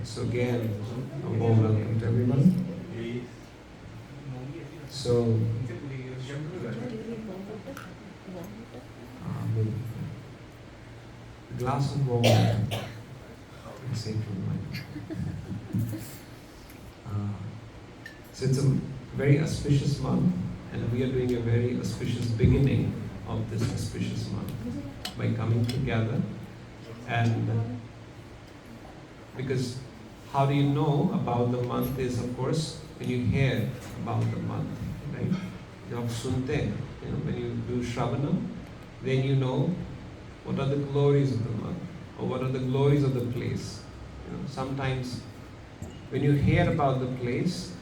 So again, a warm welcome to everyone. So, a glass of warm water, I say from mine. So it's a very auspicious month, and we are doing a very auspicious beginning of this auspicious month by coming together. And because how do you know about the month is, of course, when you hear about the month, right? You have sunte, when you do shravana, then you know what are the glories of the month, or what are the glories of the place. Sometimes when you hear about the place,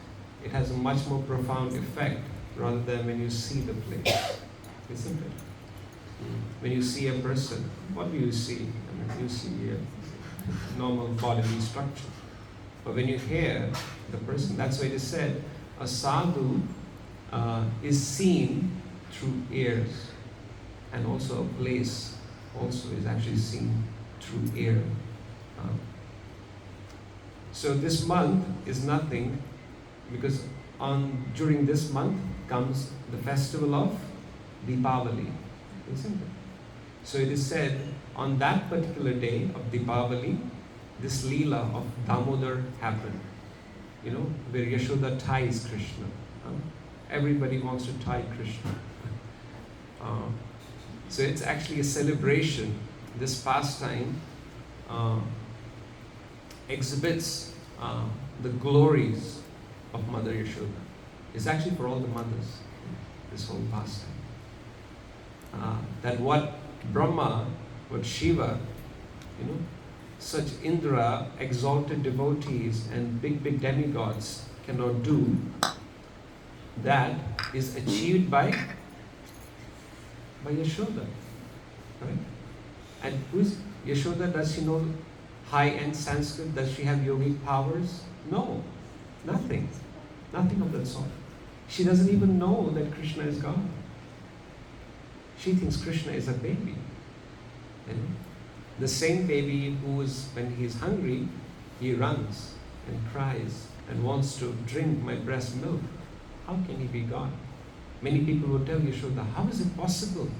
it has a much more profound effect rather than when you see the place, isn't it? When you see a person, what do you see? You see a normal bodily structure. But when you hear the person, that's why it is said, a sadhu is seen through ears, and also a place also is actually seen through ear. So this month is nothing, because during this month comes the festival of Deepavali, isn't it? So it is said, on that particular day of Deepavali, this Leela of Damodar happened. Where Yashoda ties Krishna. Everybody wants to tie Krishna. So it's actually a celebration. This pastime exhibits the glories of Mother Yashoda. It's actually for all the mothers, this whole pastime. That what Brahma, what Shiva, such Indra, exalted devotees and big demigods cannot do, that is achieved by Yashoda, right? And who's Yashoda? Does she know high-end Sanskrit? Does she have yogic powers? No, nothing of that sort. She doesn't even know that Krishna is God. She thinks Krishna is a baby. The same baby when he is hungry, he runs and cries and wants to drink my breast milk. How can he be God? Many people would tell Yashoda, how is it possible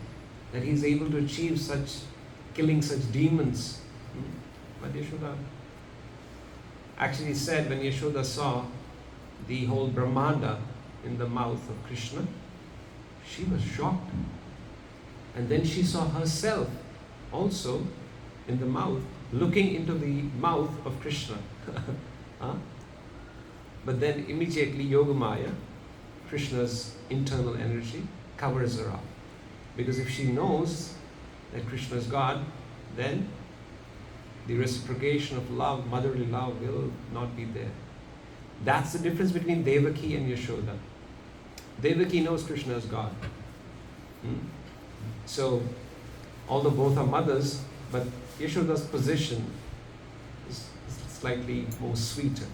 that he is able to achieve killing such demons? But Yashoda actually said, when Yashoda saw the whole Brahmanda in the mouth of Krishna, she was shocked. And then she saw herself also in the mouth, looking into the mouth of Krishna. But then immediately Yogamaya Krishna's internal energy covers her up. Because if she knows that Krishna is God, then the reciprocation of love, motherly love, will not be there. That's the difference between Devaki and Yashoda. Devaki knows Krishna is God. So, although both are mothers, but Yashoda's position is slightly more sweeter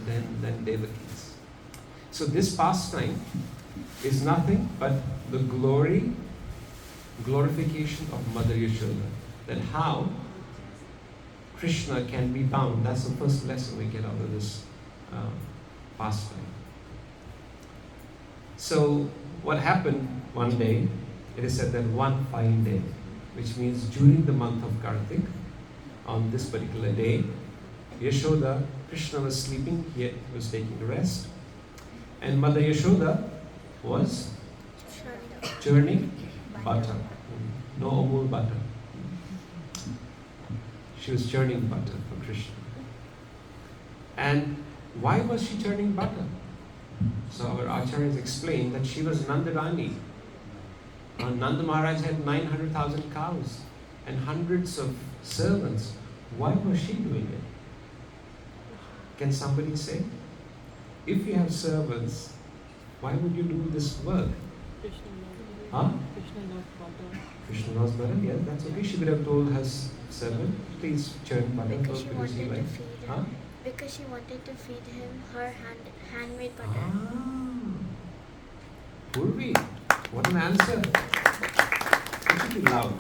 than Devaki's. So this pastime is nothing but the glorification of Mother Yashoda. That how Krishna can be bound. That's the first lesson we get out of this pastime. So what happened one day, it is said that one fine day, which means during the month of Kartik, on this particular day, Yashoda, Krishna was sleeping, he was taking rest, and Mother Yashoda was churning butter. No Amul butter. She was churning butter for Krishna. And why was she churning butter? So our acharyas explained that she was Nandarani. Nanda Maharaj had 900,000 cows and hundreds of servants. Why was she doing it? Can somebody say? If you have servants, why would you do this work? Huh? Krishna knows better. Yeah, that's okay. She could have told her servant, please churn butter. Because she wanted to feed him. Because she wanted to feed him her handmade butter. Purvi, what an answer. It should be loud.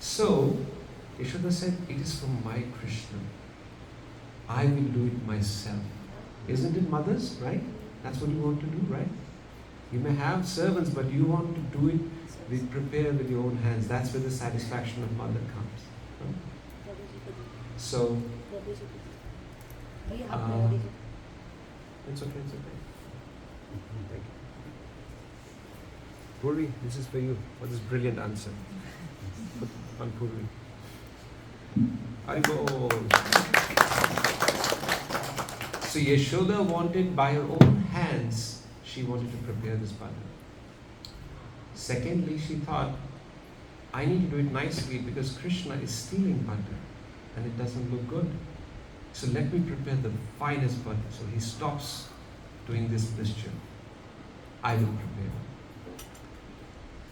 So, Yashoda said, it is from my Krishna. I will do it myself. Isn't it, mothers, right? That's what you want to do, right? You may have servants, but you want to do it prepare with your own hands. That's where the satisfaction of mother comes. Right? So, it's okay, it's okay. Thank you. Purvi, this is for you, for this brilliant answer. Put on Purvi. Haribol. So Yashoda wanted by her own hands, she wanted to prepare this butter. Secondly, she thought, I need to do it nicely because Krishna is stealing butter and it doesn't look good. So let me prepare the finest butter. So he stops doing this mischief. I will prepare.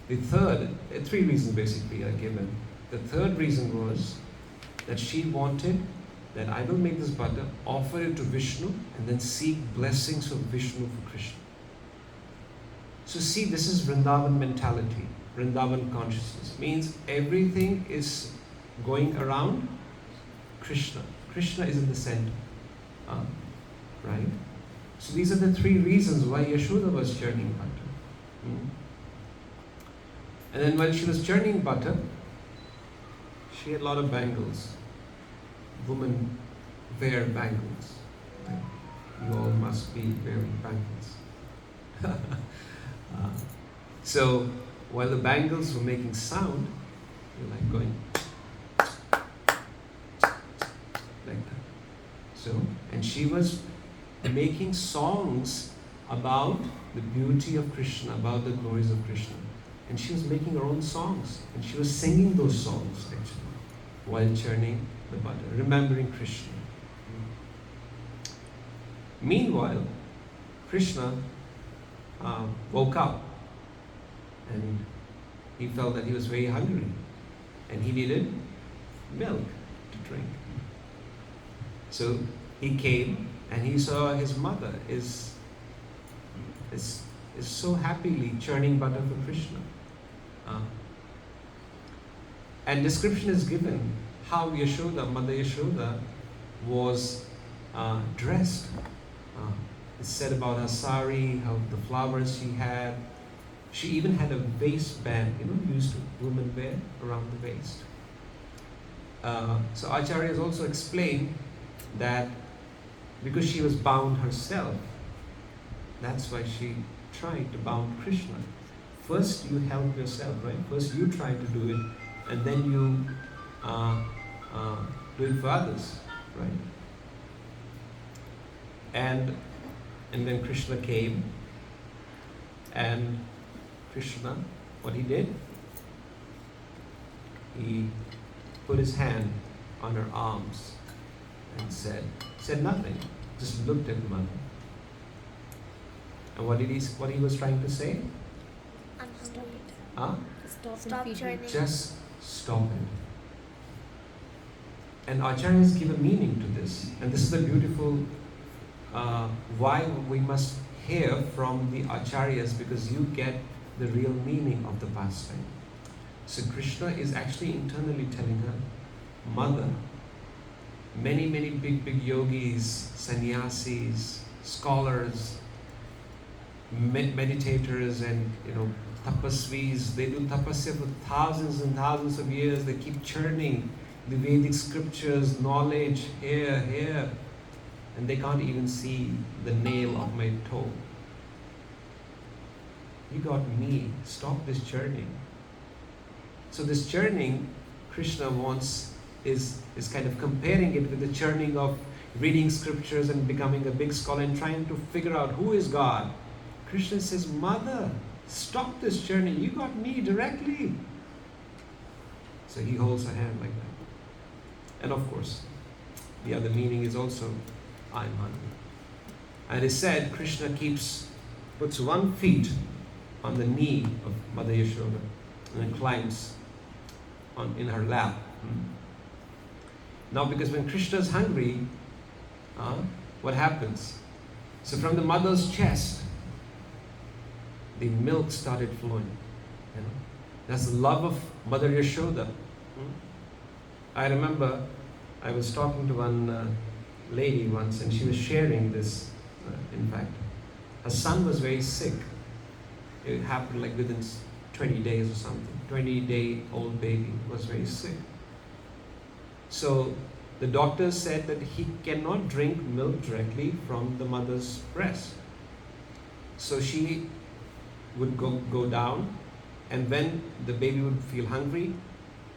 The third, three reasons basically are given. The third reason was that she wanted that I will make this butter, offer it to Vishnu, and then seek blessings of Vishnu for Krishna. So see, this is Vrindavan mentality, Vrindavan consciousness. Means everything is going around Krishna. Krishna is in the center. Right? So these are the three reasons why Yashoda was churning butter. And then while she was churning butter, she had a lot of bangles. Women wear bangles. Right? You all must be wearing bangles. So while the bangles were making sound, you're like going like that. So, and she was making songs about the beauty of Krishna, about the glories of Krishna. And she was making her own songs. And she was singing those songs actually while churning the butter, remembering Krishna. Meanwhile, Krishna woke up and he felt that he was very hungry and he needed milk to drink. So he came and he saw his mother is so happily churning butter for Krishna. And description is given how Yashoda, Mother Yashoda, was dressed. It's said about her sari, how the flowers she had. She even had a waistband, used to women wear around the waist. So Acharyas also explained that because she was bound herself, that's why she tried to bound Krishna. First you help yourself, right? First you try to do it, and then you do it for others, right? And And then Krishna came, and Krishna, what he did? He put his hand on her arms and said nothing, just looked at mother. And what he was trying to say? I'm hungry. Huh? Stop churning. Just stop it. And acharyas give a meaning to this. And this is the beautiful, why we must hear from the acharyas, because you get the real meaning of the pastime. So Krishna is actually internally telling her, Mother, many big yogis, sannyasis, scholars, meditators, and tapasvis, they do tapasya for thousands and thousands of years. They keep churning the Vedic scriptures, knowledge here, and they can't even see the nail of my toe. You got me. Stop this churning. So this churning, Krishna wants, is kind of comparing it with the churning of reading scriptures and becoming a big scholar and trying to figure out who is God. Krishna says, Mother, stop this churning. You got me directly. So he holds her hand like that. And of course, the other meaning is also, I'm hungry. And it said, Krishna puts one foot on the knee of Mother Yashoda and then climbs in her lap. Now, because when Krishna is hungry, what happens? So from the mother's chest, the milk started flowing. That's the love of Mother Yashoda. I remember I was talking to one lady once, and she was sharing this. In fact, her son was very sick. It happened like within 20 days or something. 20-day-old baby was very sick. So the doctor said that he cannot drink milk directly from the mother's breast. So she would go down, and when the baby would feel hungry,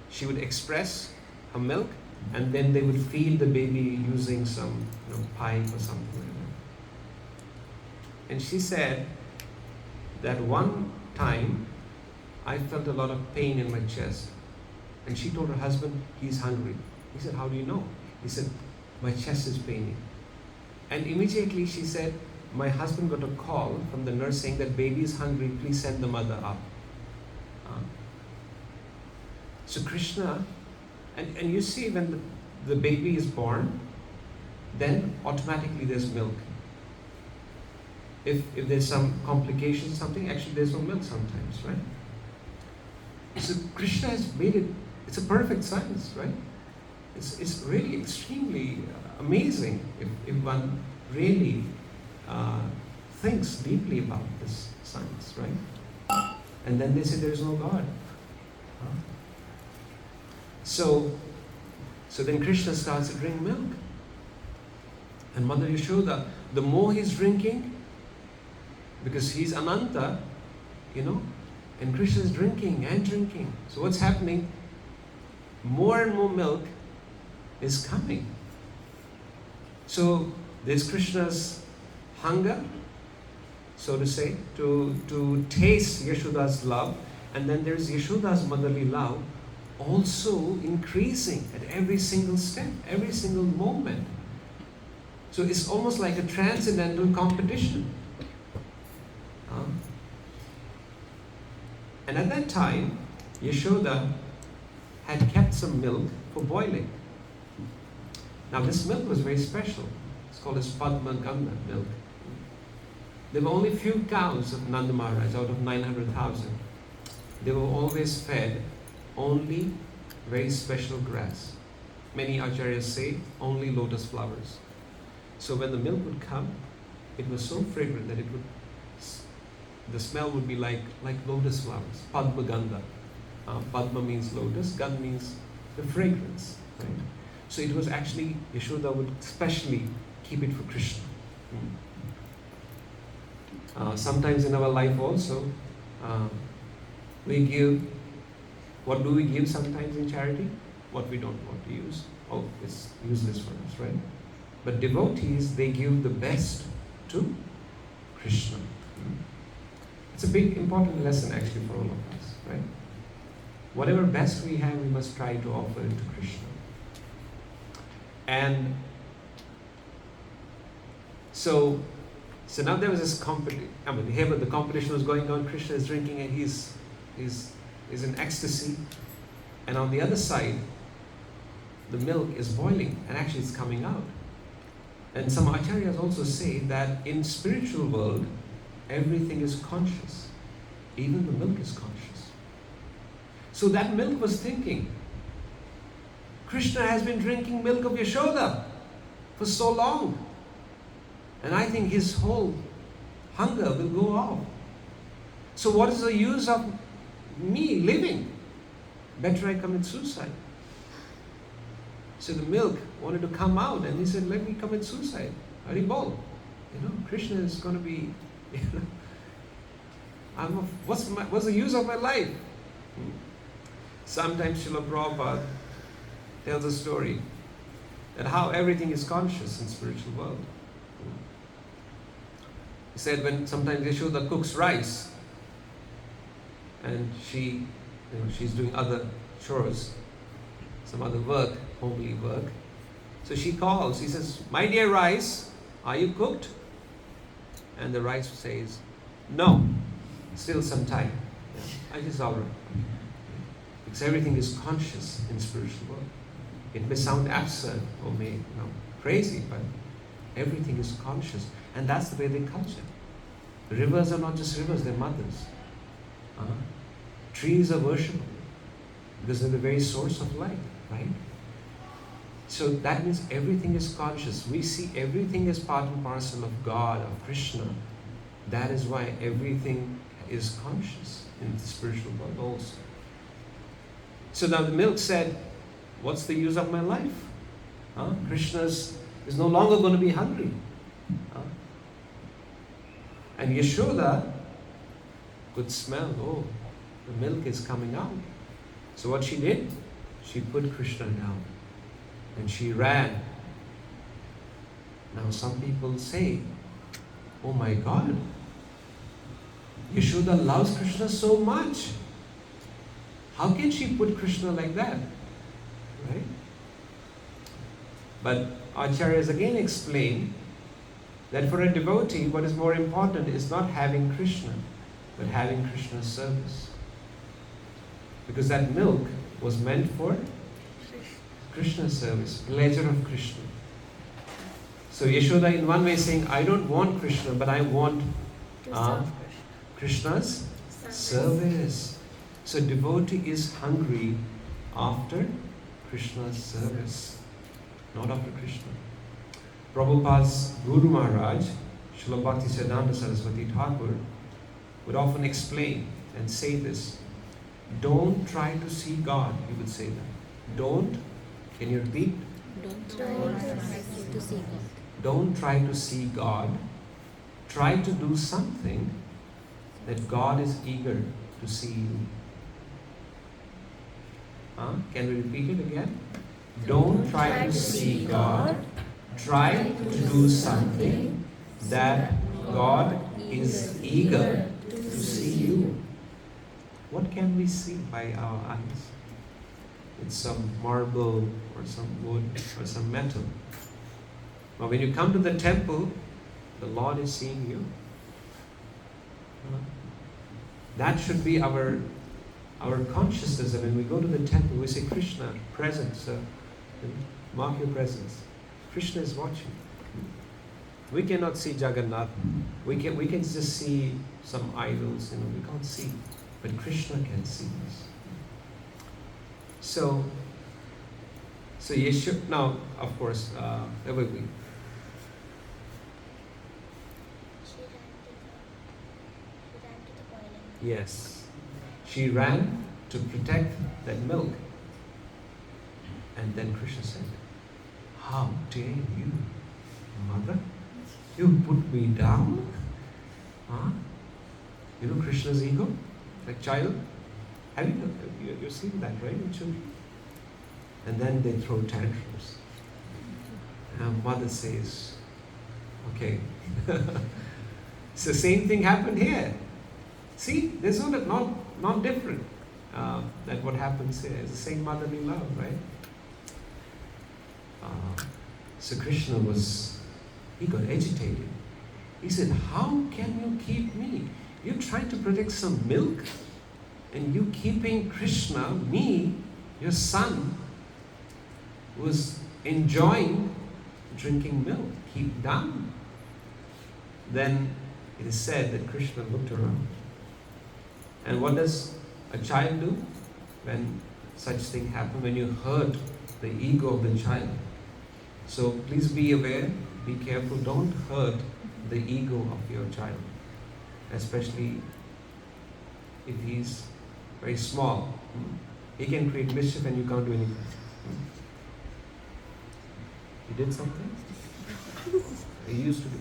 she would express her milk, and then they would feed the baby using some pipe or something like that. And she said that one time I felt a lot of pain in my chest, and she told her husband he's hungry. He said, how do you know? He said, my chest is paining. And immediately she said, my husband got a call from the nurse saying that baby is hungry, please send the mother up. So Krishna, and you see when the baby is born, then automatically there's milk. If there's some complication, something, actually there's no milk sometimes, right? So Krishna has made it, it's a perfect science, right? It's really extremely amazing if one really thinks deeply about this science, right? And then they say there is no God. So then Krishna starts to drink milk. And Mother Yashoda, the more he's drinking, because he's Ananta, and Krishna is drinking and drinking. So what's happening? More and more milk is coming. So there's Krishna's hunger, so to say, to taste Yashoda's love, and then there's Yashoda's motherly love also increasing at every single step, every single moment. So it's almost like a transcendental competition. And at that time, Yashoda had kept some milk for boiling. Now this milk was very special. It's called as Padma Ganda milk. There were only few cows of Nanda Maharaj out of 900,000. They were always fed only very special grass. Many acharyas say only lotus flowers. So when the milk would come, it was so fragrant that the smell would be like lotus flowers, Padma Ganda. Padma means lotus, Ganda means the fragrance. Right? So it was actually, Yashoda would specially keep it for Krishna. Sometimes in our life also, we give, what do we give sometimes in charity? What we don't want to use. Oh, it's useless for us, right? But devotees, they give the best to Krishna. It's a big, important lesson actually for all of us, right? Whatever best we have, we must try to offer it to Krishna. And so now there was this competition. I mean, here the competition was going on. Krishna is drinking and he's in ecstasy. And on the other side, the milk is boiling and actually it's coming out. And some acharyas also say that in spiritual world, everything is conscious. Even the milk is conscious. So that milk was thinking, Krishna has been drinking milk of Yashoda for so long. And I think his whole hunger will go off. So what is the use of me living? Better I commit suicide. So the milk wanted to come out and he said, let me commit suicide. Haribol. Krishna is going to be, what's the use of my life? Sometimes Srila Prabhupada tells a story that how everything is conscious in spiritual world. He said when sometimes Yashoda cooks rice and she's doing other chores, some other work, homely work. So she calls, he says, my dear rice, are you cooked? And the rice says, no, still some time. I just all right. Because everything is conscious in spiritual world. It may sound absurd or may crazy, but everything is conscious. And that's the Vedic culture. Rivers are not just rivers, they're mothers. Trees are worshipable because they're the very source of life, right? So that means everything is conscious. We see everything as part and parcel of God, of Krishna. That is why everything is conscious in the spiritual world also. So now the milk said, what's the use of my life? Krishna is no longer going to be hungry. And Yashoda could smell, the milk is coming out. So what she did? She put Krishna down and she ran. Now some people say, oh my God, Yashoda loves Krishna so much. How can she put Krishna like that? Right? But Acharyas again explain that for a devotee, what is more important is not having Krishna, but having Krishna's service. Because that milk was meant for Krishna's service, pleasure of Krishna. So Yashoda in one way is saying, I don't want Krishna, but I want Krishna's service. So devotee is hungry after Krishna's service, not after Krishna. Prabhupada's Guru Maharaj, Srila Bhaktisiddhanta Saraswati Thakur, would often explain and say this. Don't try to see God, he would say that. Can you repeat? Don't try to see God. Don't try to see God. Try to do something that God is eager to see you. Can we repeat it again? Don't try to see God. Try to do something that God is eager to see you. What can we see by our eyes? It's some marble or some wood or some metal. But when you come to the temple, the Lord is seeing you. That should be our consciousness. And when we go to the temple, we say, Krishna, presence, mark your presence. Krishna is watching. We cannot see Jagannath. We can just see some idols. We can't see, but Krishna can see us. So Yeshua. Now, of course, there will be. She ran to the boiling. Yes, she ran to protect that milk, and then Krishna said, how dare you, mother? You put me down? Krishna's ego? Like child? Have you've seen that, right, in children? And then they throw tantrums. And mother says, okay. It's the same thing happened here. See, there's not different. That what happens here is the same motherly love, right? So Krishna he got agitated. He said, how can you keep me? You're trying to protect some milk, and you keeping Krishna, me, your son, who's enjoying drinking milk. Keep down. Then it is said that Krishna looked around. And what does a child do when such thing happen? When you hurt the ego of the child. So please be aware, be careful, don't hurt the ego of your child. Especially if he's very small. He can create mischief and you can't do anything. You did something? You used to do.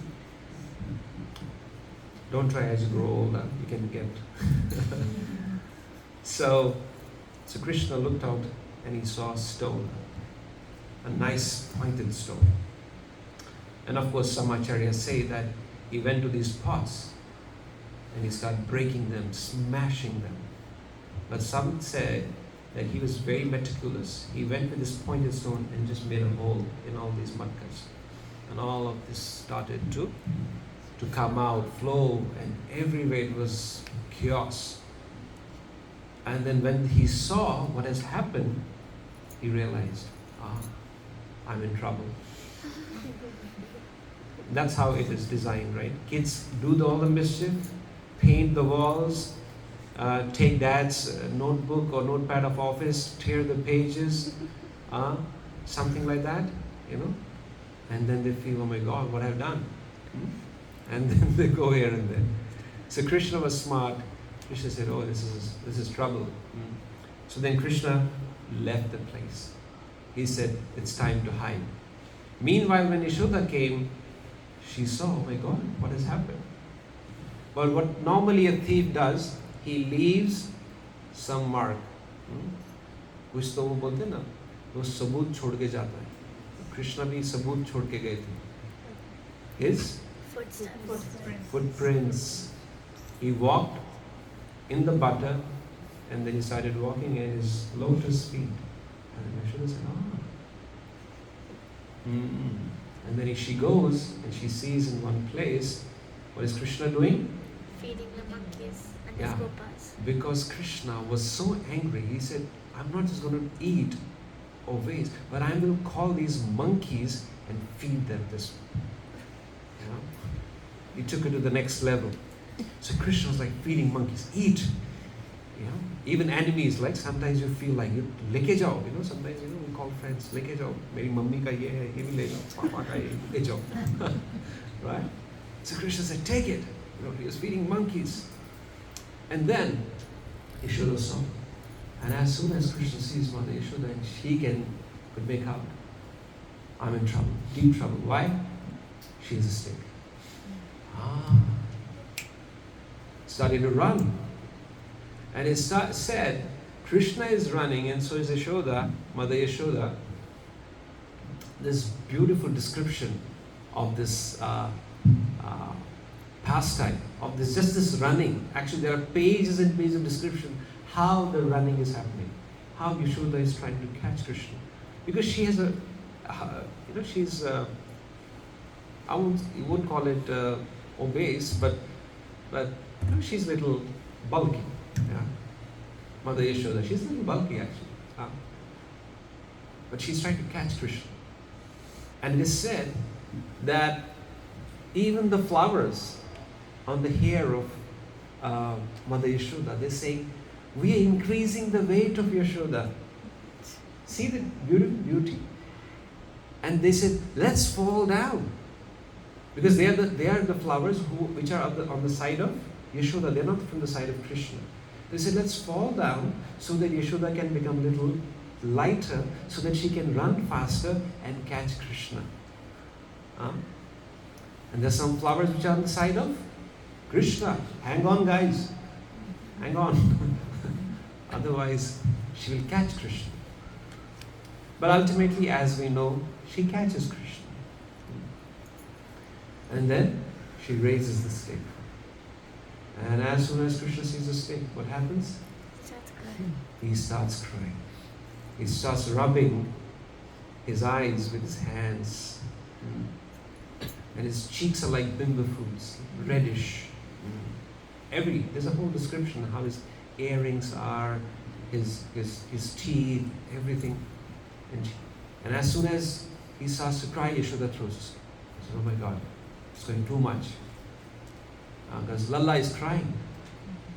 Don't try as you grow older, you can get. So Krishna looked out and he saw a stone, a nice pointed stone. And of course some acharyas say that he went to these pots and he started breaking them, smashing them. But some said that he was very meticulous. He went with this pointed stone and just made a hole in all these mudkas. And all of this started to come out, flow, and everywhere it was chaos. And then when he saw what has happened, he realized, I'm in trouble. That's how it is designed, right? Kids do all the mischief, paint the walls, take dad's notebook or notepad of office, tear the pages, something like that, and then they feel, oh my God, what I've done. And then they go here and there. So Krishna was smart. Krishna said, oh, this is trouble. So then Krishna left the place. He said, it's time to hide. Meanwhile, when Yashoda came, she saw, oh my God, what has happened? But what normally a thief does, he leaves some mark. कुछ तो वो बोलते ना, वो सबूत छोड़ के जाता है. कृष्णा भी सबूत छोड़ के गए थे. His footprints. He walked in the butter and then he started walking at his lotus feet. And Yashoda said, And then she goes and she sees in one place, what is Krishna doing? Feeding the monkeys and the gopas. Because Krishna was so angry, he said, I'm not just going to eat or waste, but I'm going to call these monkeys and feed them this. He took it to the next level. So Krishna was like feeding monkeys, eat. Even enemies, like sometimes you feel like you leke jao, sometimes we call friends, leke jao, meri mummy ka ye hai, ye bhi le jao, papa ka ye, leke jao. Right? So Krishna said, take it. He was feeding monkeys. And then Yashoda saw. And as soon as Krishna sees Mother Yashoda, and she could make out, I'm in trouble, deep trouble. Why? She has a stick. Started to run. And it said, Krishna is running and so is Yashoda, Mother Yashoda. This beautiful description of this pastime, of this running. Actually, there are pages and pages of description how the running is happening, how Yashoda is trying to catch Krishna, because she has she's you won't call it obese, but she's a little bulky. Mother Yashoda, she's a little bulky actually, but she's trying to catch Krishna. And it is said that even the flowers on the hair of Mother Yashoda, they say, we are increasing the weight of Yashoda. See the beautiful beauty. And they said, let's fall down. Because they are the flowers which are on the side of Yashoda. They're not from the side of Krishna. They said, let's fall down so that Yashoda can become a little lighter, so that she can run faster and catch Krishna. And there's some flowers which are on the side of Krishna. Hang on, guys. Hang on. Otherwise, she will catch Krishna. But ultimately, as we know, she catches Krishna. And then she raises the stick. And as soon as Krishna sees the stick, what happens? Starts crying. He starts crying. He starts rubbing his eyes with his hands. And his cheeks are like bimbo fruits, reddish. There's a whole description of how his earrings are, his teeth, everything. And as soon as he starts to cry, Yashoda throws a stick. He says, oh my God, it's going too much. Because Lalla is crying.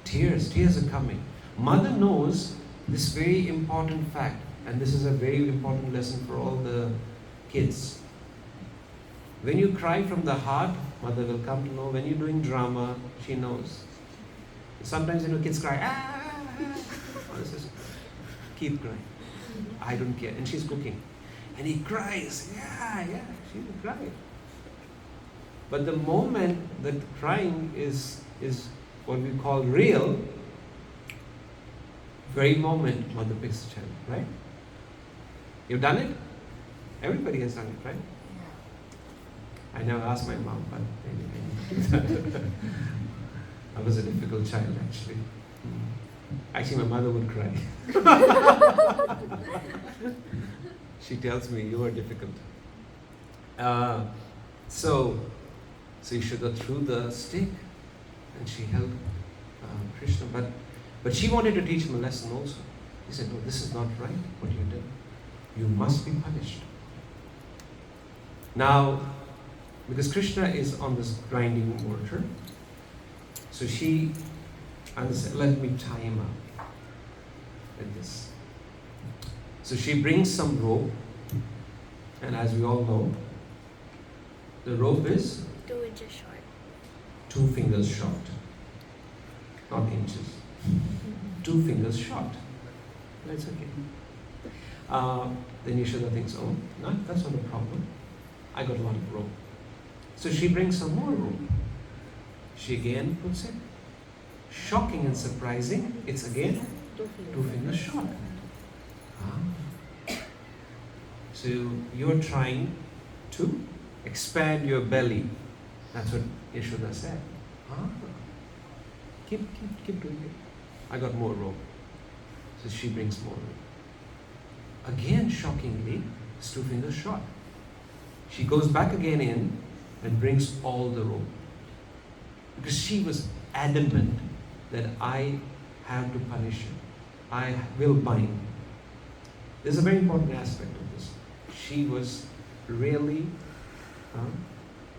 Tears are coming. Mother knows this very important fact, and this is a very important lesson for all the kids. When you cry from the heart, mother will come to know. When you're doing drama, she knows. Sometimes kids cry, Mother says, keep crying. I don't care. And she's cooking. And he cries, yeah, she will cry. But the moment that crying is what we call real, very moment mother picks the child, right? You've done it? Everybody has done it, right? I never asked my mom, but anyway. I was a difficult child, actually. Actually, my mother would cry. She tells me, you are difficult. So Yashoda threw the stick and she held Krishna. But she wanted to teach him a lesson also. He said, no, this is not right, what you did. You must be punished. Now, because Krishna is on this grinding mortar, so she said, let me tie him up like this. So she brings some rope, and as we all know, the rope is 2 inches short. 2 fingers short, not inches. 2 fingers short. That's okay. Then Yashoda thinks, oh, no, that's not a problem. I got a lot of rope. So she brings some more rope. She again puts it. Shocking and surprising, it's again 2 fingers short. So you're trying to expand your belly. That's what Yashoda said. Keep doing it. I got more rope. So she brings more rope. Again, shockingly, it's 2 fingers short. She goes back again in and brings all the rope. Because she was adamant that I have to punish him. I will bind. There's a very important aspect of this. She was really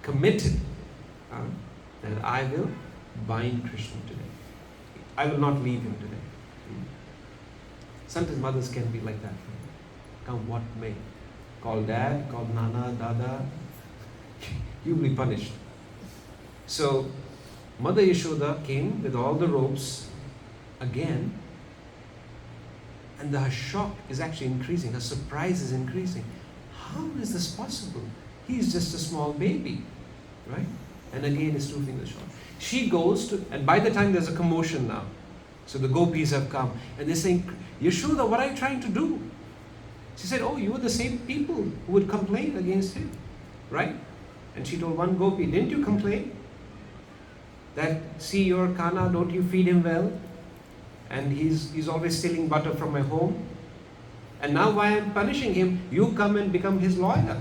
committed that I will bind Krishna today. I will not leave him today. Sometimes mothers can be like that. Come what may. Call dad, call nana, dada. You will be punished. So, Mother Yashoda came with all the ropes again, and her shock is actually increasing. Her surprise is increasing. How is this possible? He's just a small baby, right? And again, it's 2 fingers short. She goes to, and by the time there's a commotion now, so the gopis have come, and they're saying, Yashoda, what are you trying to do? She said, oh, you are the same people who would complain against him, right? And she told one gopi, didn't you complain? That, see your Kana, don't you feed him well? And he's always stealing butter from my home. And now why I'm punishing him, you come and become his lawyer.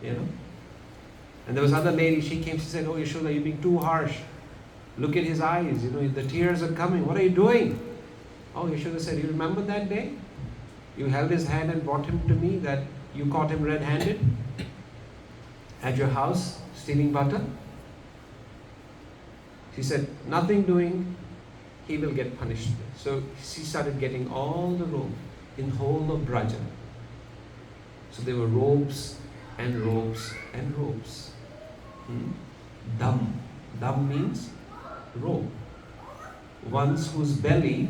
You know? And there was another lady, she came, she said, oh Yashoda, you're being too harsh. Look at his eyes, the tears are coming. What are you doing? Oh, Yashoda said, you remember that day? You held his hand and brought him to me, that you caught him red-handed at your house, stealing butter? She said, nothing doing, he will get punished. So she started getting all the rope in whole of Braja. So there were ropes and ropes and ropes. Dam. Dam means rope. One's whose belly,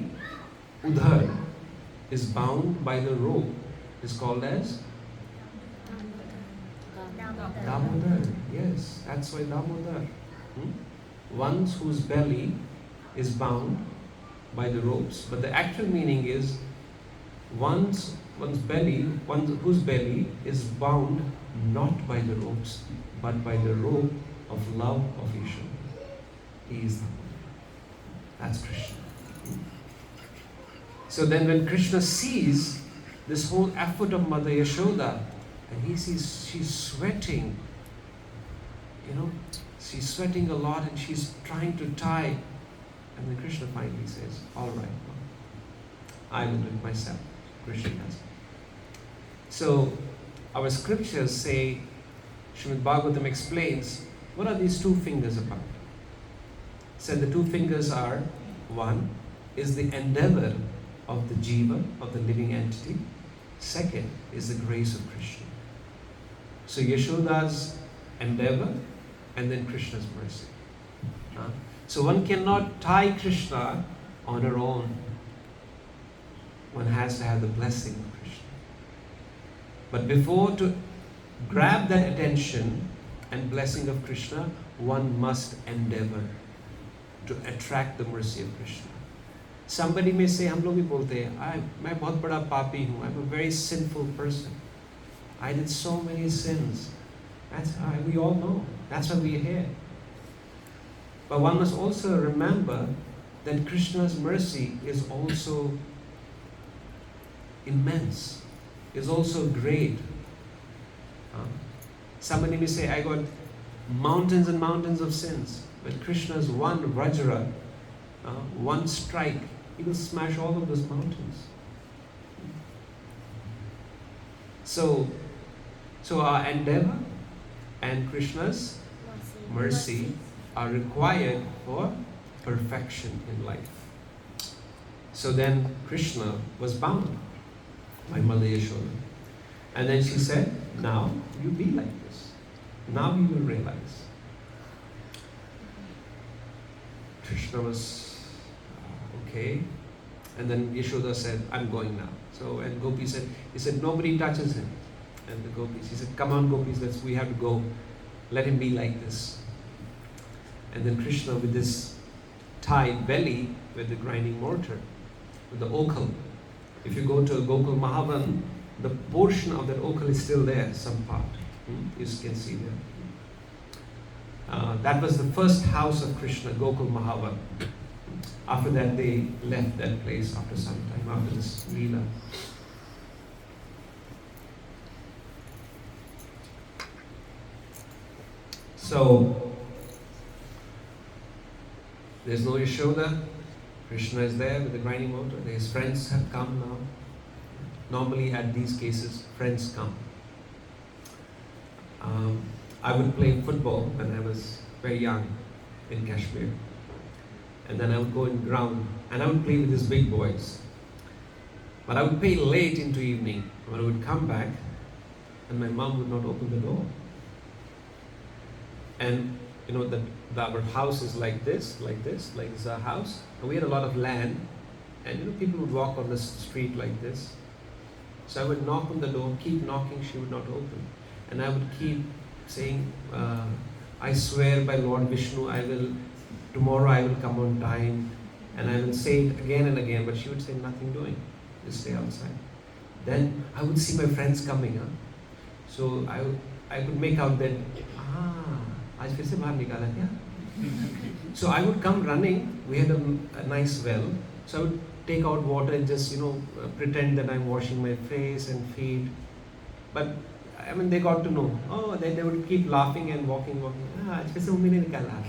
udhar, is bound by the rope is called as Damodar. Yes, that's why Damodar. One's whose belly is bound by the ropes. But the actual meaning is one's belly, whose belly is bound not by the ropes, but by the rope of love of Ishvara. He is Damodar. That's Krishna. So then when Krishna sees this whole effort of Mother Yashoda, and he sees she's sweating, she's sweating a lot and she's trying to tie. And then Krishna finally says, all right, I will do it myself. Krishna does. So our scriptures say, Srimad Bhagavatam explains, what are these two fingers about? Said the two fingers are, one is the endeavor of the jiva, of the living entity. Second is the grace of Krishna. So Yashoda's endeavor and then Krishna's mercy. So one cannot tie Krishna on her own. One has to have the blessing of Krishna. But before to grab that attention and blessing of Krishna, one must endeavor to attract the mercy of Krishna. Somebody may say, हम लोग भी बोलते हैं, मैं बहुत बड़ा पापी हूँ. I'm a very sinful person. I did so many sins. We all know. That's why we are here. But one must also remember that Krishna's mercy is also immense, is also great. Somebody may say, I got mountains and mountains of sins. But Krishna's one Vajra, one strike, he will smash all of those mountains. So our endeavor and Krishna's mercy are required for perfection in life. So then Krishna was bound by Mother Yashoda. And then she said, now you be like this. Now you will realize. Krishna was okay. And then Yashoda said, I'm going now. So, and Gopi said, he said, nobody touches him. And the Gopis, he said, come on Gopis, we have to go. Let him be like this. And then Krishna with this tied belly with the grinding mortar, with the okal. If you go to Gokul Mahavan, the portion of that okal is still there, some part. You can see there. That was the first house of Krishna, Gokul Mahavan. After that, they left that place after some time, after this Leela. So, there's no Yashoda. Krishna is there with the grinding mortar. His friends have come now. Normally at these cases, friends come. I would play football when I was very young in Kashmir. And then I would go in ground and I would play with these big boys. But I would play late into evening. When I would come back and my mom would not open the door. And our house is like this is our house. And we had a lot of land. And people would walk on the street like this. So I would knock on the door, keep knocking, she would not open. And I would keep saying, I swear by Lord Vishnu, tomorrow I will come on time. And I will say it again and again, but she would say nothing doing, just stay outside. Then I would see my friends coming up. So I could make out that, आज फिर से बाहर निकाला क्या? So I would come running. We had a nice well. So I would take out water and just, pretend that I'm washing my face and feet. But, they got to know. Oh, they would keep laughing and walking. आज फिर से mummy ने निकाला.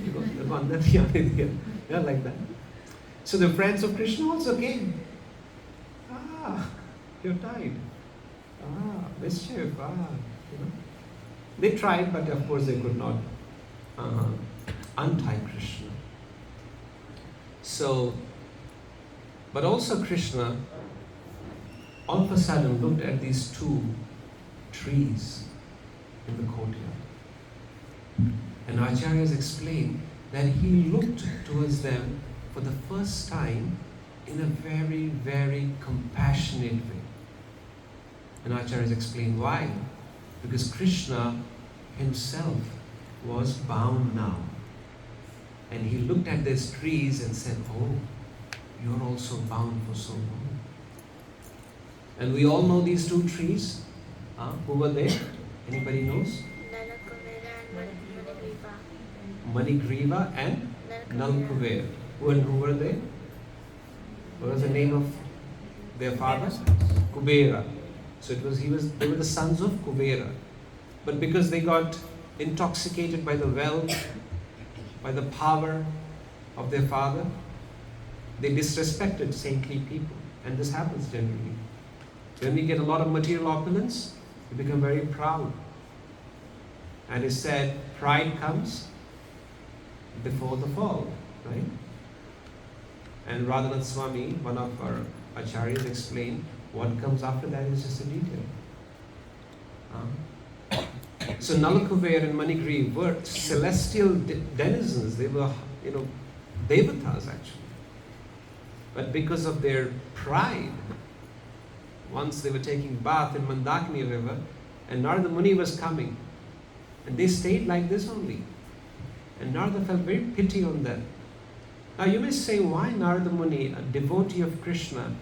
देखो अंदर नहीं आने दिया. Yeah, like that. So the friends of Krishna also came. You're tied. Mischief. They tried, but of course they could not untie Krishna. So, but also Krishna all of a sudden looked at these two trees in the courtyard. And Acharyas explained that he looked towards them for the first time in a very, very compassionate way. And Acharyas explained why. Because Krishna himself was bound now. And he looked at these trees and said, oh, you're also bound for so long. And we all know these two trees. Who were there? Anybody knows? Manigriva and Nalkuver. Who were they? What was the name of their father? Kubera. So they were the sons of Kubera. But because they got intoxicated by the wealth, by the power of their father, they disrespected saintly people. And this happens generally. When we get a lot of material opulence, we become very proud. And it's said, pride comes before the fall, right? And Radhanath Swami, one of our acharyas, explained, what comes after that is just a detail. So Nalakuber and Manigri were celestial denizens. They were, devatas actually. But because of their pride, once they were taking bath in Mandakini river, and Narada Muni was coming, and they stayed like this only. And Narada felt very pity on them. Now you may say, why Narada Muni, a devotee of Krishna,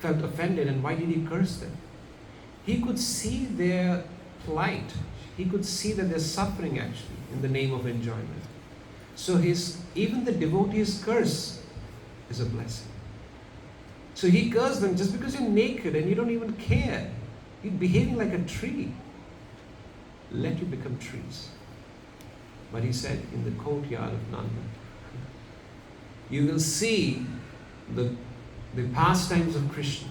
felt offended, and why did he curse them? He could see their plight. He could see that they're suffering actually in the name of enjoyment. So even the devotee's curse is a blessing. So he cursed them just because you're naked and you don't even care. You're behaving like a tree. Let you become trees. But he said, in the courtyard of Nanda, you will see the pastimes of Krishna.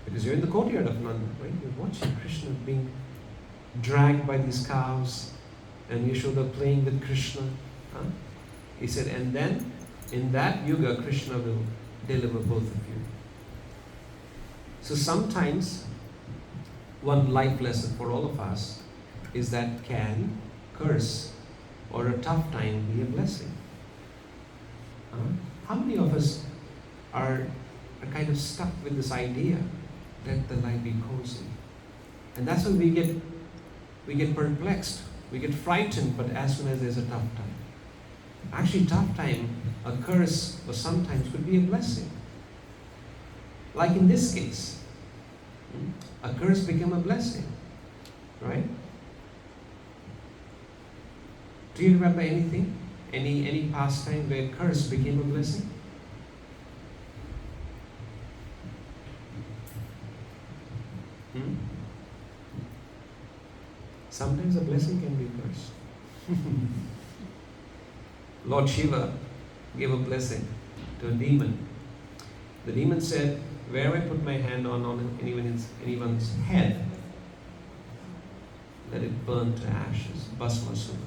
Because you're in the courtyard of Nanda, right? You're watching Krishna being dragged by these cows, and Yashoda playing with Krishna. He said, and then in that yuga, Krishna will deliver both of you. So sometimes one life lesson for all of us is that can curse or a tough time be a blessing? How many of us are kind of stuck with this idea, let the life be cozy? And that's when we get perplexed, we get frightened, but as soon as there's a tough time. Actually, tough time, a curse, or sometimes could be a blessing. Like in this case, a curse became a blessing, right? Do you remember anything? Any past time where curse became a blessing? Sometimes a blessing can be a curse. Lord Shiva gave a blessing to a demon. The demon said, where I put my hand on anyone's head, let it burn to ashes, bhasmasura.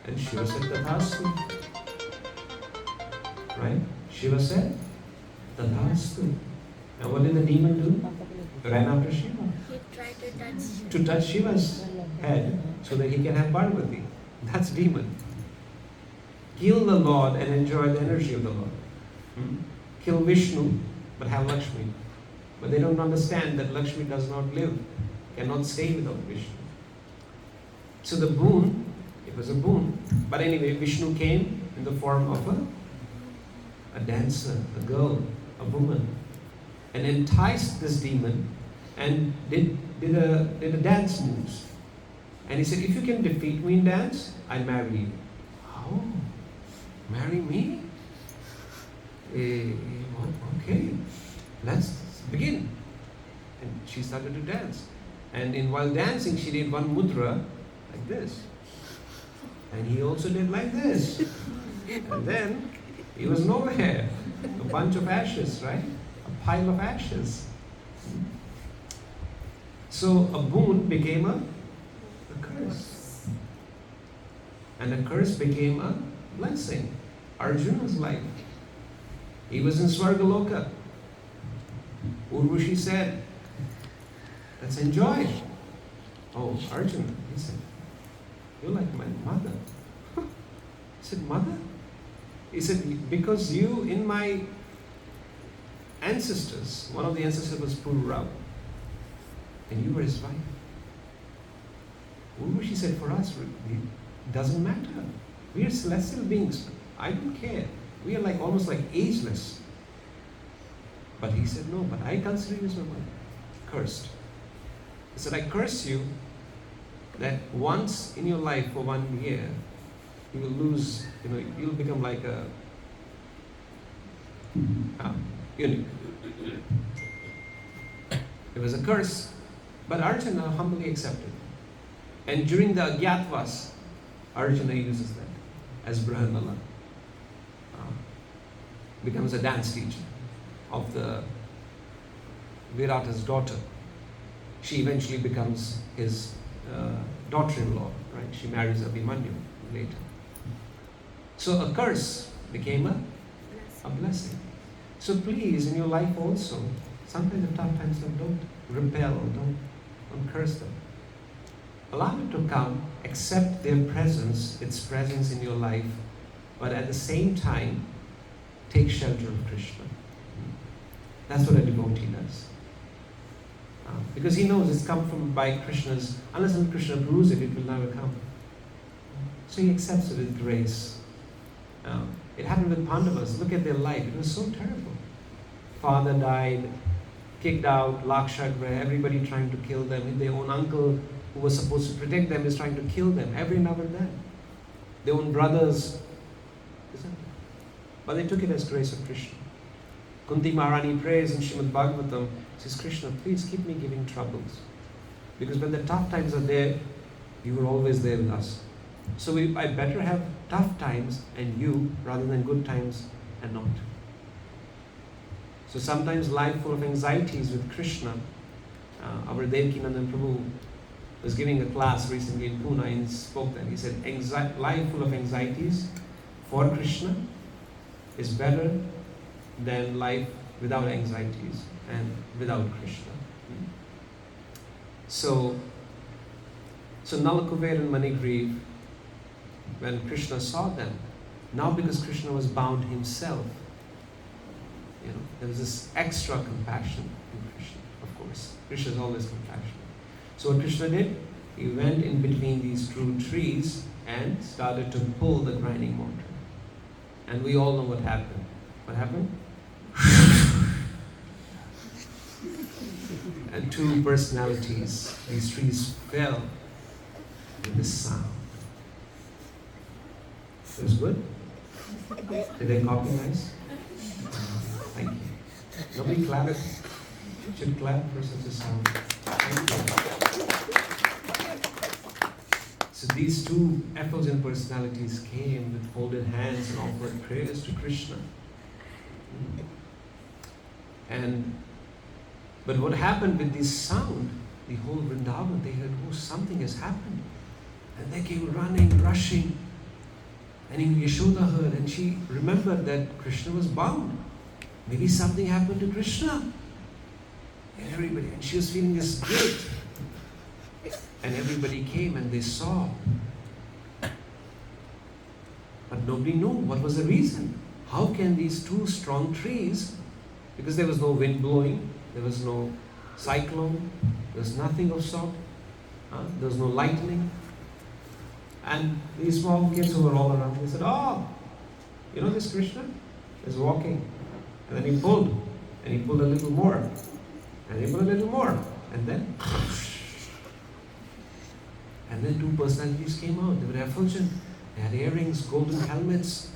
And Shiva said, Tathastu. Right? Shiva said, Tathastu. And what did the demon do? Ran after Shiva. He tried to touch. To touch Shiva's head so that he can have Parvati. That's demon. Kill the Lord and enjoy the energy of the Lord. Kill Vishnu, but have Lakshmi. But they don't understand that Lakshmi does not live, cannot stay without Vishnu. So the boon, it was a boon. But anyway, Vishnu came in the form of a dancer, a girl, a woman, and enticed this demon and did a dance moves. And he said, if you can defeat me in dance, I'll marry you. Oh, marry me? Okay, let's begin. And she started to dance. And while dancing, she did one mudra like this. And he also did like this. And then he was nowhere. A bunch of ashes, right? A pile of ashes. So a boon became a curse. And a curse became a blessing. Arjuna's life. He was in Svargaloka. Urvashi said, let's enjoy. Oh, Arjuna, he said, you're like my mother. He said, mother? He said, because you, in my ancestors, one of the ancestors was Pururava, and you were his wife. Urvashi said, for us, it doesn't matter. We are celestial beings. I don't care. We are almost like ageless. But he said, no, but I consider you as my mother. Cursed. He said, I curse you that once in your life for 1 year, you will lose, you'll become like a eunuch. It was a curse, but Arjuna humbly accepted. And during the Agyatwas, Arjuna uses that as Brahmala. Becomes a dance teacher of the Virata's daughter. She eventually becomes his daughter-in-law, right? She marries Abhimanyu later. So a curse became a blessing. So please, in your life also, sometimes the tough times, don't repel, don't curse them. Allow it to come, accept their presence, its presence in your life, but at the same time, take shelter of Krishna. That's what a devotee does. Because he knows it's come from by Krishna's, unless Krishna approves it, it will never come. So he accepts it with grace. It happened with Pandavas. Look at their life. It was so terrible. Father died, kicked out, Lakshadra, everybody trying to kill them. Their own uncle, who was supposed to protect them, is trying to kill them every now and then. Their own brothers. But they took it as grace of Krishna. Kunti Maharani prays in Srimad Bhagavatam, says, Krishna, please keep me giving troubles. Because when the tough times are there, you are always there with us. So I better have tough times and you, rather than good times and not. So sometimes life full of anxieties with Krishna. Our Devkinandan Prabhu was giving a class recently in Pune and spoke that. He said, life full of anxieties for Krishna is better than life without anxieties and without Krishna. So Nalakuber and Manigriv, when Krishna saw them, now because Krishna was bound himself, there was this extra compassion in Krishna, of course. Krishna is always compassionate. So what Krishna did, he went in between these two trees and started to pull the grinding mortar. And we all know what happened. What happened? And two personalities, these trees fell with this sound. It was good? Did they copy nice? Thank you. Nobody clapped. Should clap for such a sound. Thank you. So these two effulgent personalities came with folded hands and offered prayers to Krishna. But what happened with this sound, the whole Vrindavan, they heard, oh, something has happened. And they came running, rushing. And even Yashoda heard, and she remembered that Krishna was bound. Maybe something happened to Krishna. And she was feeling this guilt. And everybody came and they saw. But nobody knew what was the reason. How can these two strong trees, because there was no wind blowing, there was no cyclone, there was nothing of sort, there was no lightning. And these small kids who were all around, they said, oh, this Krishna is walking. And then he pulled a little more, and he pulled a little more, and then two personalities came out. They were effulgent, they had earrings, golden helmets,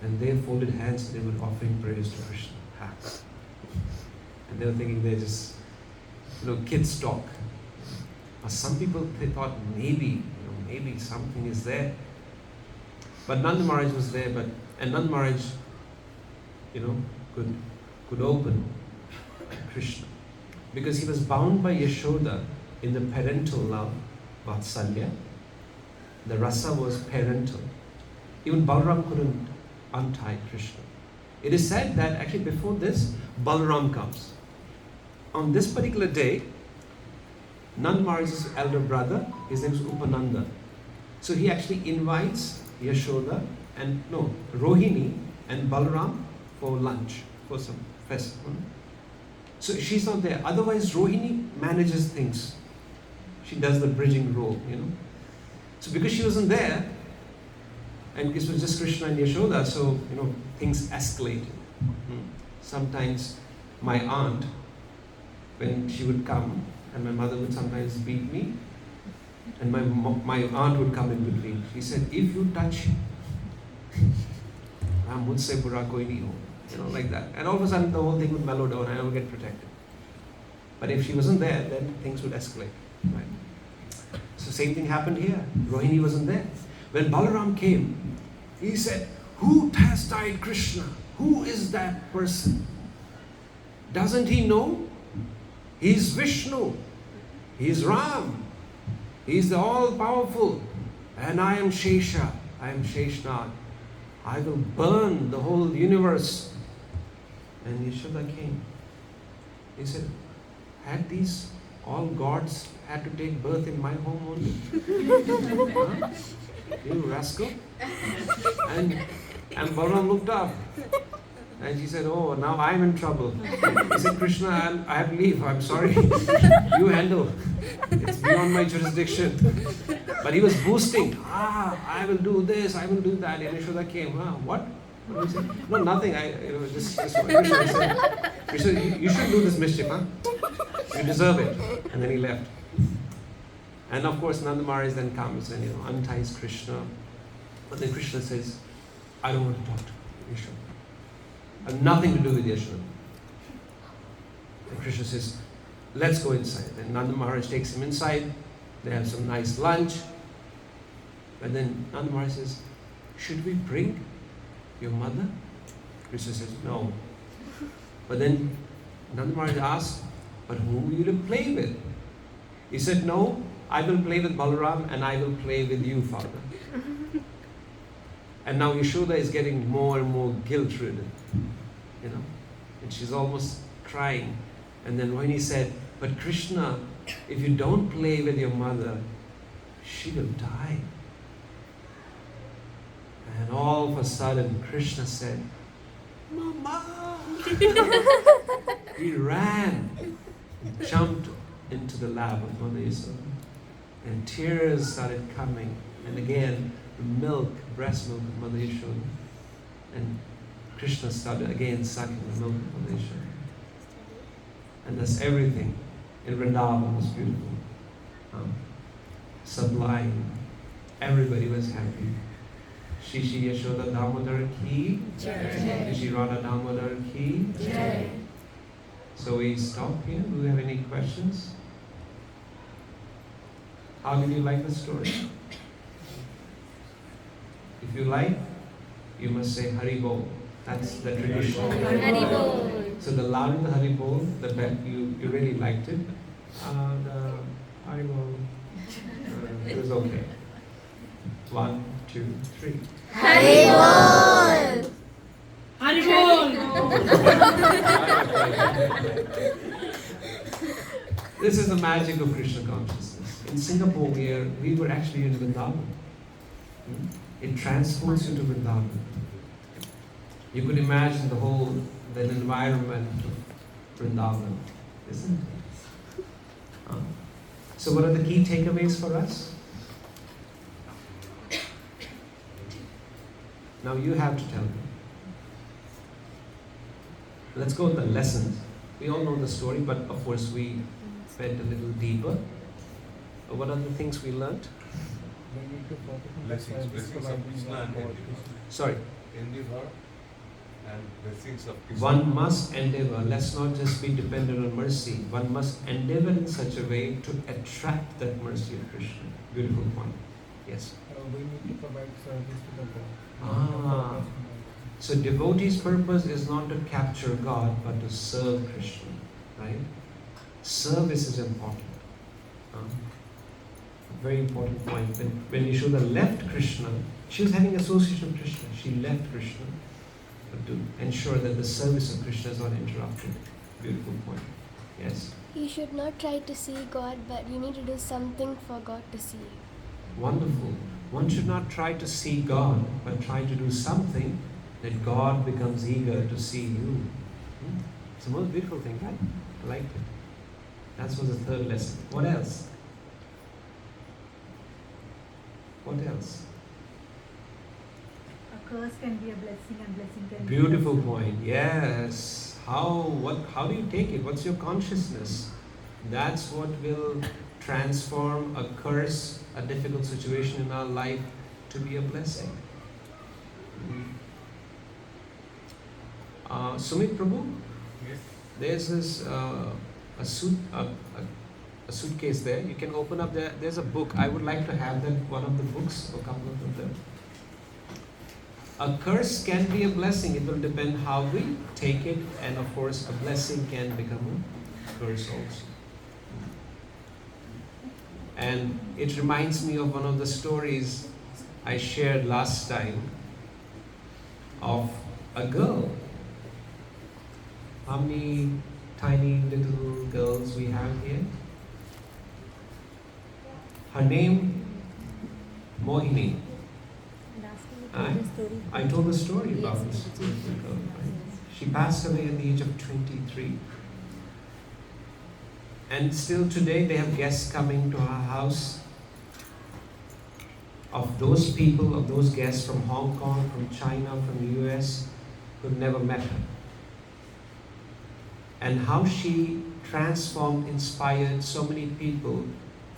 and they folded hands, and they were offering praise to Krishna. And they were thinking they're just, kids talk. Some people, they thought maybe something is there. But Nanda Maharaj was there, and Nanda Maharaj, could open Krishna. Because he was bound by Yashoda in the parental love, Vatsalya. The rasa was parental. Even Balaram couldn't untie Krishna. It is said that actually before this, Balaram comes. On this particular day, Nanda Maharaj's elder brother, his name is Upananda. So he actually invites Yashoda Rohini and Balaram for lunch, for some festival. So she's not there. Otherwise, Rohini manages things. She does the bridging role, So because she wasn't there, and this was just Krishna and Yashoda, so, things escalated. Sometimes my aunt, when she would come, and my mother would sometimes beat me, And my aunt would come in between. She said, if you touch mujhse bura koi nahi ho, like that. And all of a sudden the whole thing would mellow down and I would get protected. But if she wasn't there, then things would escalate. Right? So same thing happened here. Rohini wasn't there. When Balaram came, he said, who chastised Krishna? Who is that person? Doesn't he know? He's Vishnu. He's Ram. He's the all-powerful. And I am Shesha. I am Sheshnath. I will burn the whole universe. And Yashoda came. He said, had these all gods had to take birth in my home only? Huh? You rascal. And Balaram looked up. And she said, oh, now I'm in trouble. He said, Krishna, I have to leave. I'm sorry. You handle. It's beyond my jurisdiction. But he was boosting. I will do this, I will do that. And Yashoda came. What? What did he say? No, nothing. Krishna said, Krishna, you should do this mischief, huh? You deserve it. And then he left. And of course, Nanda Maharaj then comes and unties Krishna. But then Krishna says, I don't want to talk to Yashoda. I have nothing to do with Yashoda. And Krishna says, let's go inside. And Nanda Maharaj takes him inside. They have some nice lunch. And then Nanda Maharaj says, should we bring your mother? Krishna says, no. But then Nanda Maharaj asks, but whom will you play with? He said, no, I will play with Balaram and I will play with you, Father. And now Yashoda is getting more and more guilt-ridden, and she's almost crying. And then Rohini said, but Krishna, if you don't play with your mother, she will die. And all of a sudden, Krishna said, Mama! He ran, jumped into the lap of Mother Yashoda, and tears started coming. And again, the milk, breast milk of Mother Yashoda. And Krishna started again sucking the milk of Mother Yashoda. And thus everything in Vrindavan was beautiful, sublime. Everybody was happy. Shishi Yashoda Damodar ki Jai. Shishi Radha Damodar ki Jai. So we stop here. Do we have any questions? How did you like the story? If you like, you must say Hari Bol. That's the tradition. Hari Bol. So the louder the Hari Bol, the better. You really liked it. The Hari Bol, it was okay. 1, 2, 3. Hari Bol. Hari Bol. This is the magic of Krishna consciousness. In Singapore, we were actually in Vrindavan. It transports you to Vrindavan. You could imagine the environment of Vrindavan, isn't it? So what are the key takeaways for us? Now you have to tell me. Let's go with the lessons. We all know the story, but of course we went a little deeper. What are the things we learned? Blessings of Krishna and endeavor. Sorry. Endeavor and blessings of Krishna. One must endeavor. Let's not just be dependent on mercy. One must endeavor in such a way to attract that mercy of Krishna. Beautiful point. Yes. We need to provide service to the God. So devotee's purpose is not to capture God, but to serve Krishna. Right? Service is important. Very important point. When Yashoda left Krishna, she was having association with Krishna. She left Krishna, but to ensure that the service of Krishna is not interrupted. Beautiful point. Yes. You should not try to see God, but you need to do something for God to see. Wonderful. One should not try to see God, but try to do something that God becomes eager to see you. It's the most beautiful thing, right? I liked it. That was the third lesson. What else? What else? A curse can be a blessing and blessing can be Beautiful a curse. point. Yes. How do you take it? What's your consciousness? That's what will transform a curse, a difficult situation in our life to be a blessing. Sumit Prabhu, Yes. there's this a suitcase there. You can open up there. There's a book. I would like to have that, one of the books, or a couple of them. A curse can be a blessing. It will depend how we take it, and of course, a blessing can become a curse also. And it reminds me of one of the stories I shared last time of a girl. How many tiny little girls we have here? Her name, Mohini. I told the story about this little girl. Right? She passed away at the age of 23. And still today they have guests coming to our house of those people, of those guests from Hong Kong, from China, from the US, who've never met her. And how she transformed, inspired so many people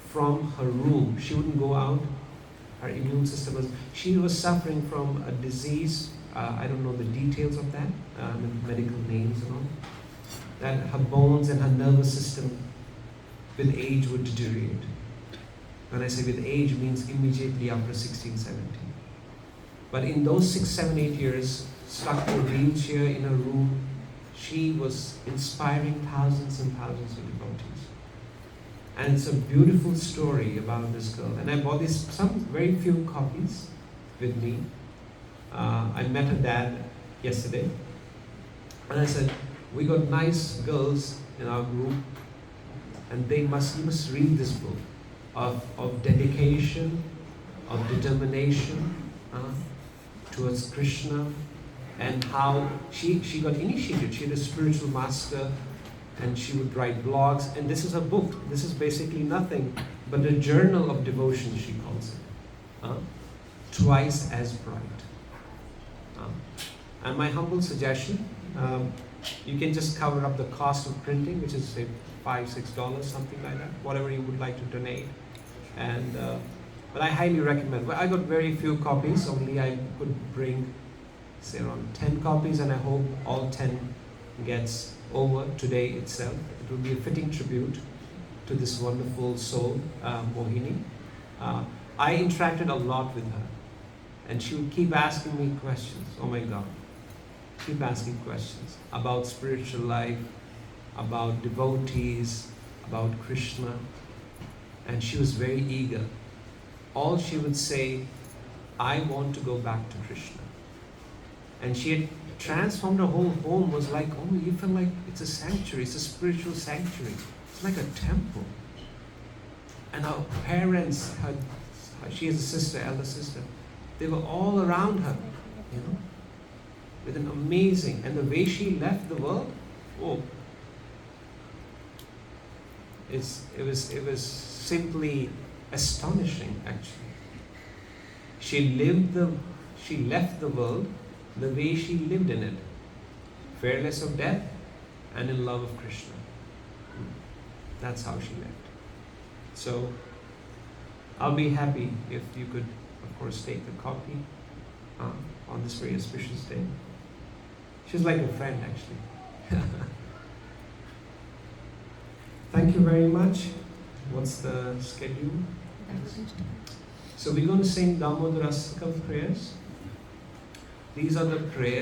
from her room. She wouldn't go out. Her immune system was, she was suffering from a disease, I don't know the details of that, medical names and all, that her bones and her nervous system with age would deteriorate. When I say with age, means immediately after 16, 17. But in those 6, 7, 8 years, stuck in a wheelchair in her room, she was inspiring thousands and thousands of devotees. And it's a beautiful story about this girl. And I bought some very few copies with me. I met her dad yesterday. And I said, we got nice girls in our group. And you must read this book of dedication, of determination towards Krishna. And how she got initiated. She had a spiritual master. And she would write blogs, and this is a book. This is basically nothing but a journal of devotion, she calls it. Twice as bright. And my humble suggestion, you can just cover up the cost of printing, which is say $5, $6, something like that, whatever you would like to donate. And but I highly recommend. Well, I got very few copies, only I could bring say around 10 copies, and I hope all 10 gets over today itself. It will be a fitting tribute to this wonderful soul, Mohini. I interacted a lot with her, and she would keep asking me questions. Oh my God, keep asking questions about spiritual life, about devotees, about Krishna, and she was very eager. All she would say, I want to go back to Krishna. And she had transformed her whole home. Was like, oh, you feel like it's a sanctuary, it's a spiritual sanctuary. It's like a temple. And her parents, she has a sister, elder sister, they were all around her, with an amazing, and the way she left the world, it was simply astonishing actually. She left the world the way she lived in it, fearless of death and in love of Krishna. That's how she left. So I'll be happy if you could, of course, take the copy on this very auspicious day. She's like a friend, actually. Thank you very much. What's the schedule? So we're going to sing Damodar prayers. These are the prayers